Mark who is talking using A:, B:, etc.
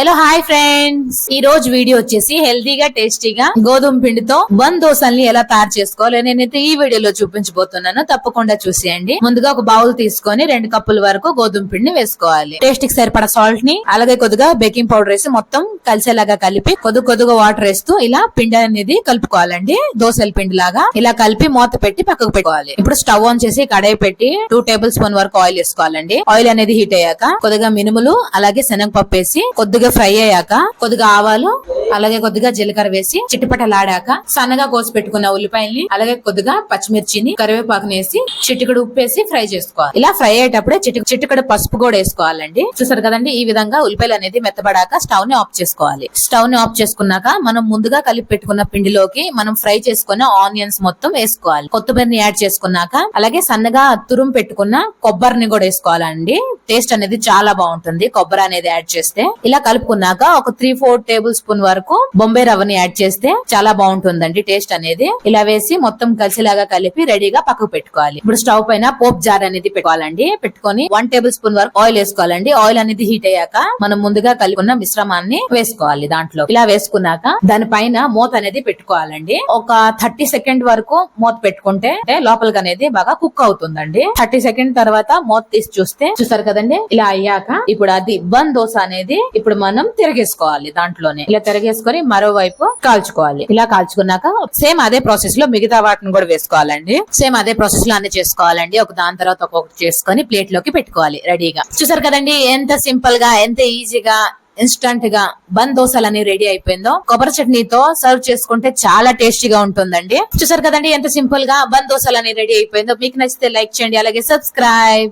A: Hello hi friends, ఈ రోజు video వచ్చేసి హెల్తీగా టేస్టీగా గోధుమ పిండితో బన్ దోసల్ని ఎలా తయారు చేసుకోవాలో నేనైతే ఈ వీడియోలో చూపించబోతున్నాను. తప్పకుండా చూసేయండి. ముందుగా ఒక బౌల్ తీసుకొని 2 కప్పుల వరకు గోధుమ పిండిని వేసుకోవాలి. టేస్ట్ కి సరిపడా సాల్ట్ ని అలాగే కొద్దిగా బేకింగ్ పౌడర్ వేసి మొత్తం కలిసేలాగా కలిపి కొద్దిగా వాటర్ వేస్తూ ఇలా పిండి అనేది కలుపుకోవాలండి. దోసల పిండి లాగా ఇలా కలిపి మూత పెట్టి పక్కకు పెట్టుకోవాలి. ఇప్పుడు స్టవ్ ఆన్ చేసి కడాయి పెట్టి 2 టేబుల్ స్పూన్ వరకు ఆయిల్ వేసుకోవాలండి. ఆయిల్ అనేది హీట్ అయ్యాక కొద్దిగా మినుములు అలాగే శనగపప్పు వేసి కొద్దిగా ఫ్రై అయ్యాక కొద్దిగా ఆవాలు అలాగే కొద్దిగా జీలకర్ర వేసి చిటిపటలాడాక సన్నగా కోసి పెట్టుకున్న ఉల్లిపాయల్ని అలాగే కొద్దిగా పచ్చిమిర్చిని కరివేపాకుని వేసి చిటికడు ఉప్పు వేసి ఫ్రై చేసుకోవాలి. ఇలా ఫ్రై అయ్యేటప్పుడే చిటికడు పసుపు కూడా వేసుకోవాలండి. చూసారు కదండి, ఈ విధంగా ఉల్లిపాయలు అనేది మెత్తబడాక స్టవ్ ని ఆఫ్ చేసుకోవాలి. స్టవ్ ని ఆఫ్ చేసుకున్నాక మనం ముందుగా కలిపి పెట్టుకున్న పిండిలోకి మనం ఫ్రై చేసుకున్న ఆనియన్స్ మొత్తం వేసుకోవాలి. కొత్తిమీరని యాడ్ చేసుకున్నాక అలాగే సన్నగా తురుము పెట్టుకున్న కొబ్బరిని కూడా వేసుకోవాలండి. టేస్ట్ అనేది చాలా బాగుంటుంది కొబ్బరి అనేది యాడ్ చేస్తే. ఇలా కలుపుకున్నాక ఒక 3-4 టేబుల్ స్పూన్ వరకు బొంబాయి రవ్వని యాడ్ చేస్తే చాలా బాగుంటుందండి టేస్ట్ అనేది. ఇలా వేసి మొత్తం కలిసిలాగా కలిపి రెడీగా పక్కకు పెట్టుకోవాలి. ఇప్పుడు స్టవ్ పైన పోప్ జార్ అనేది పెట్టుకోవాలండి. పెట్టుకొని 1 టేబుల్ స్పూన్ వరకు ఆయిల్ వేసుకోవాలండి. ఆయిల్ అనేది హీట్ అయ్యాక మనం ముందుగా కలుపుకున్న మిశ్రమాన్ని వేసుకోవాలి. దాంట్లో ఇలా వేసుకున్నాక దానిపైన మూత అనేది పెట్టుకోవాలండి. ఒక 30 సెకండ్ వరకు మూత పెట్టుకుంటే లోపలికి అనేది బాగా కుక్ అవుతుందండి. 30 సెకండ్ తర్వాత మూత తీసి చూస్తే చూసారు కదండి, ఇలా అయ్యాక ఇప్పుడు అది బన్ దోశ అనేది ఇప్పుడు మనం తిరగేసుకోవాలి. దాంట్లోనే ఇలా తిరగేసుకొని మరోవైపు కాల్చుకోవాలి. ఇలా కాల్చుకున్నాక సేమ్ అదే ప్రాసెస్ లో మిగతా వాటిని కూడా వేసుకోవాలండి. సేమ్ అదే ప్రాసెస్ లో అన్ని చేసుకోవాలండి. ఒక దాని తర్వాత ఒక్కొక్కటి చేసుకొని ప్లేట్ లోకి పెట్టుకోవాలి రెడీగా. చూసారు కదండి ఎంత సింపుల్ గా ఎంత ఈజీగా ఇన్స్టంట్ గా బన్ దోశలని రెడీ అయిపోయిందో. కొబ్బరి చట్నీతో సర్వ్ చేసుకుంటే చాలా టేస్టీగా ఉంటుందండి. చూసారు కదండి ఎంత సింపుల్ గా బన్ దోశలని రెడీ అయిపోయిందో. మీకు నచ్చితే లైక్ చేయండి అలాగే సబ్స్క్రైబ్.